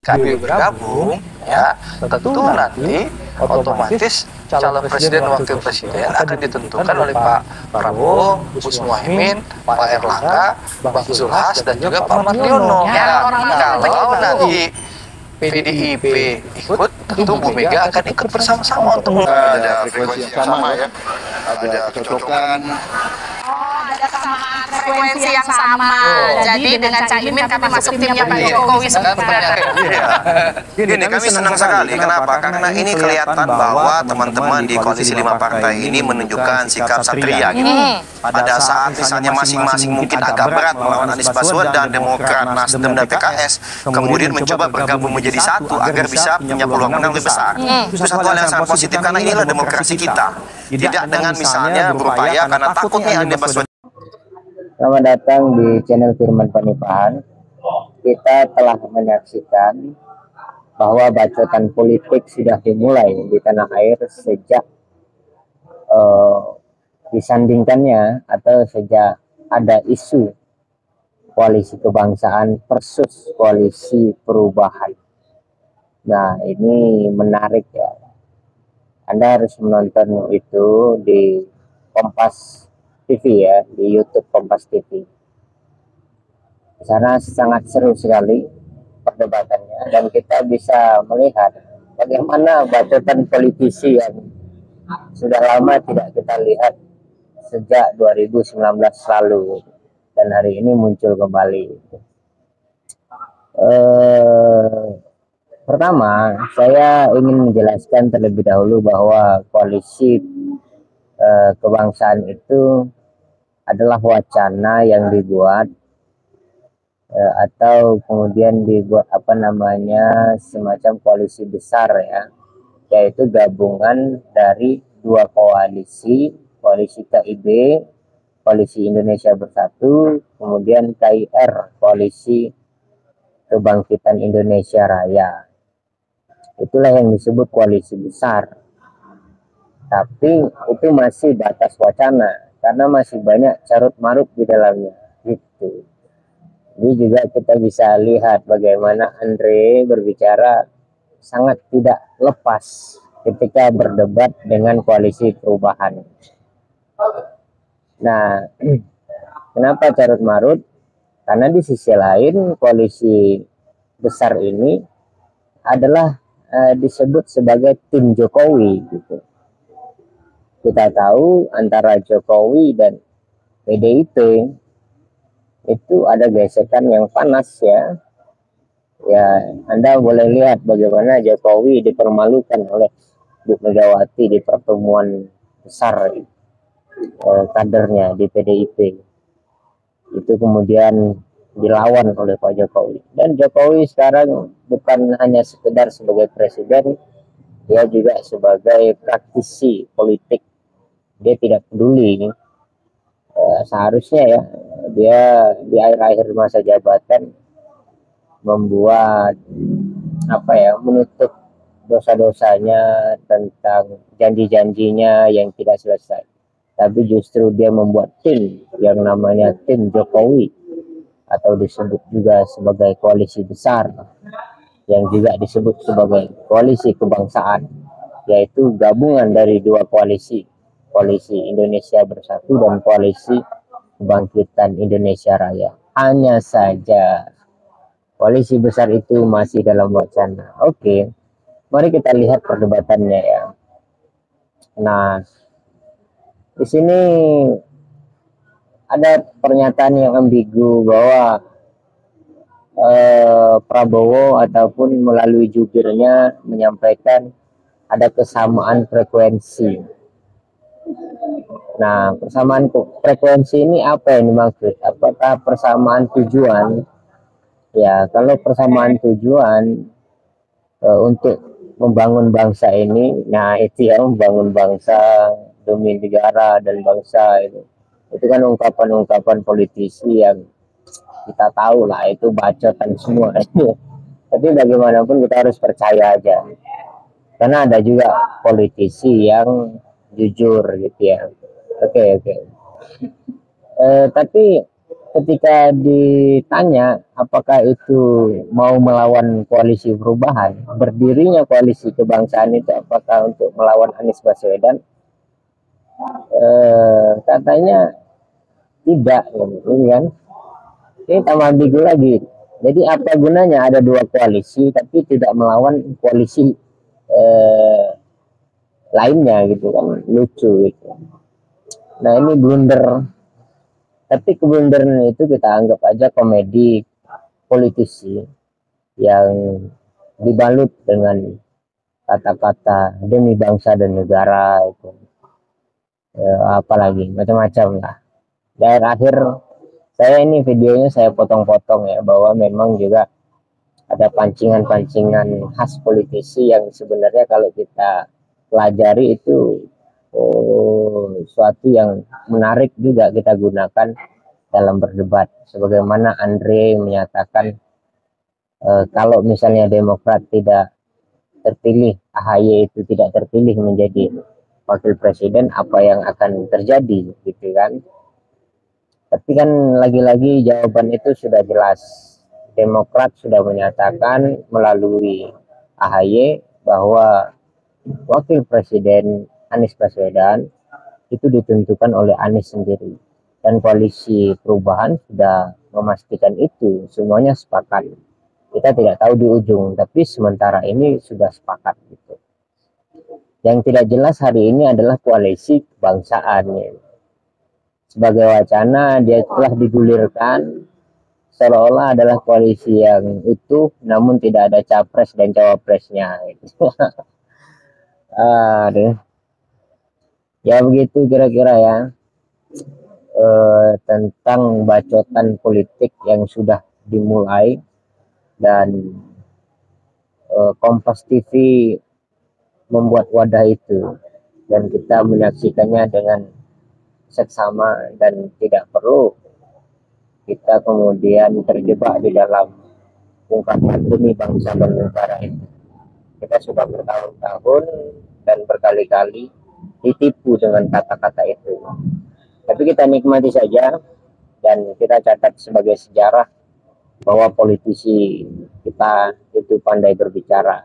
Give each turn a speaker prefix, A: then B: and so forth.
A: kami bergabung, ya tentu nanti otomatis calon presiden dan wakil presiden akan ditentukan oleh Pak Prabowo, Gus Muhaimin, Pak Erlangga, Bang Zulhas, dan juga Pak Mardiono. Ya, kalau nanti PDIP ikut, tentu Bu Mega akan ikut bersama-sama untuk
B: ada frekuensi yang sama ya, ada kecocokan.
C: Ada kesamaan frekuensi yang sama. Jadi dengan Caimin kami masuk timnya Pak Jokowi sebenarnya.
D: Gini, kami senang sekali. Kenapa? Karena ini kelihatan bahwa teman-teman di koalisi 5 partai ini menunjukkan sikap satria gitu. Pada saat misalnya masing-masing mungkin agak berat melawan Anies Baswedan, Demokrat, Nasdem, dan PKS, kemudian mencoba bergabung menjadi satu agar bisa punya peluang menang lebih besar. Itu satu hal yang sangat positif karena inilah demokrasi kita. Tidak dengan misalnya berupaya karena takutnya Anies Baswedan.
E: Selamat datang di channel Firman Panipahan. Kita telah menyaksikan bahwa bacotan politik sudah dimulai di tanah air sejak disandingkannya atau sejak ada isu koalisi kebangsaan versus koalisi perubahan. Nah, ini menarik ya. Anda harus menonton itu di Kompas TV ya, di YouTube Kompas TV. Di sana sangat seru sekali perdebatannya dan kita bisa melihat bagaimana bacotan politisi yang sudah lama tidak kita lihat sejak 2019 lalu dan hari ini muncul kembali. Pertama, saya ingin menjelaskan terlebih dahulu bahwa koalisi kebangsaan itu adalah wacana yang dibuat atau kemudian dibuat semacam koalisi besar ya, yaitu gabungan dari dua koalisi KIB, Koalisi Indonesia Bersatu, kemudian KIR, Koalisi Kebangkitan Indonesia Raya. Itulah yang disebut koalisi besar. Tapi itu masih batas wacana karena masih banyak carut marut di dalamnya gitu. Ini juga kita bisa lihat bagaimana Andre berbicara sangat tidak lepas ketika berdebat dengan koalisi perubahan. Nah, kenapa carut marut? Karena di sisi lain koalisi besar ini adalah disebut sebagai tim Jokowi gitu. Kita tahu antara Jokowi dan PDIP itu ada gesekan yang panas ya. Ya, Anda boleh lihat bagaimana Jokowi dipermalukan oleh Bu Megawati di pertemuan besar kadernya di PDIP. Itu kemudian dilawan oleh Pak Jokowi. Dan Jokowi sekarang bukan hanya sekedar sebagai presiden, dia juga sebagai praktisi politik. Dia tidak peduli seharusnya ya dia di akhir-akhir masa jabatan membuat menutup dosa-dosanya tentang janji-janjinya yang tidak selesai, tapi justru dia membuat tim yang namanya tim Jokowi atau disebut juga sebagai koalisi besar yang juga disebut sebagai koalisi kebangsaan, yaitu gabungan dari dua koalisi Indonesia Bersatu dan Koalisi Kebangkitan Indonesia Raya. Hanya saja koalisi besar itu masih dalam wacana. Oke, mari kita lihat perdebatannya ya. Nah, di sini ada pernyataan yang ambigu bahwa Prabowo ataupun melalui jubirnya menyampaikan ada kesamaan frekuensi. Nah, persamaan frekuensi ini apa yang dimaksud? Apakah persamaan tujuan? Ya, kalau persamaan tujuan untuk membangun bangsa ini, nah itu ya, membangun bangsa demi negara dan bangsa itu kan ungkapan-ungkapan politisi yang kita tahu lah itu bacotan semua. Tapi bagaimanapun kita harus percaya aja, karena ada juga politisi yang jujur gitu ya. Oke. Tapi ketika ditanya apakah itu mau melawan koalisi perubahan, berdirinya koalisi kebangsaan itu apakah untuk melawan Anies Baswedan, katanya tidak, ini kan, ini tambah ambigu lagi. Jadi apa gunanya ada dua koalisi tapi tidak melawan koalisi lainnya gitu kan, lucu gitu. Nah ini blunder. Tapi keblunderan itu kita anggap aja komedi politisi yang dibalut dengan kata-kata demi bangsa dan negara itu, apalagi macam-macam lah. Dan akhir saya ini videonya saya potong-potong ya, bahwa memang juga ada pancingan-pancingan khas politisi yang sebenarnya kalau kita pelajari itu suatu yang menarik juga kita gunakan dalam berdebat. Sebagaimana Andre menyatakan kalau misalnya Demokrat tidak terpilih, AHY itu tidak terpilih menjadi wakil presiden, apa yang akan terjadi gitu kan. Tapi kan lagi-lagi jawaban itu sudah jelas. Demokrat sudah menyatakan melalui AHY bahwa wakil presiden Anies Baswedan itu ditentukan oleh Anies sendiri, dan koalisi perubahan sudah memastikan itu, semuanya sepakat. Kita tidak tahu di ujung, tapi sementara ini sudah sepakat gitu. Yang tidak jelas hari ini adalah koalisi kebangsaan. Sebagai wacana dia telah digulirkan seolah-olah adalah koalisi yang utuh, namun tidak ada capres dan cawapresnya. Aduh. Ya begitu kira-kira ya, tentang bacotan politik yang sudah dimulai. Dan Kompas TV membuat wadah itu, dan kita menyaksikannya dengan seksama, dan tidak perlu kita kemudian terjebak di dalam ungkapan demi bangsa dan negara itu. Kita sudah bertahun-tahun dan berkali-kali ditipu dengan kata-kata itu. Tapi kita nikmati saja, dan kita catat sebagai sejarah bahwa politisi kita itu pandai berbicara.